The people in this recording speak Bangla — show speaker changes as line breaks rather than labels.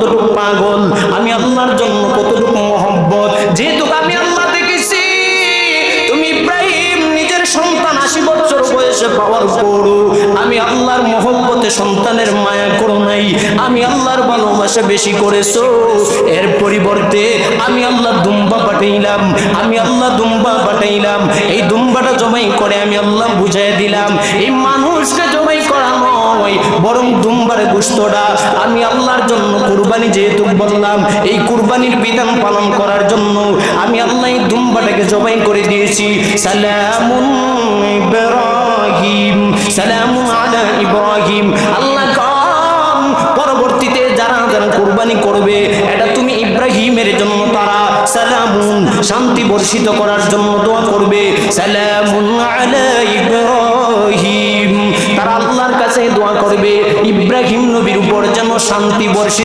কতটুকু পাগল, আমি আল্লাহর জন্য কতটুকু মহব্বত। যেহেতু আমি আল্লাহ দেখেছি তুমি ইব্রাহিম নিজের সন্তান 80 বছর বয়সে পাওয়ার পরও আমি আল্লাহর মহব্বতে সন্তানের মায়া করো নাই, আমি আল্লাহর ভালোবাসা বেশি করেছো। এর পরিবর্তে আমি আল্লাহ দুম্বা পাঠাইলাম, আমি আল্লাহ দুম্বা পাঠাইলাম। এই দুম্বাটা জবাই করে আমি আল্লাহ বুঝাই দিলাম এই মানুষকে জবাই করা নয়, বরং দুম্বার গোশতটা আমি আল্লাহর জন্য কুরবানি যেহেতু বললাম, এই কুরবানির বিধান পালন করার জন্য আমি আল্লাহ এই দুম্বাটাকে জবাই করে দিয়েছি। সালামুন ইব্রাহিম, সালামুন আলা ইব্রাহিম। আল্লাহ কাম পরবর্তীতে যারা যারা কুরবানি করবে এটা তুমি ইব্রাহিমের জন্য তারা সালামুন শান্তি বর্ষিত করার জন্য দোয়া করবে। সালাম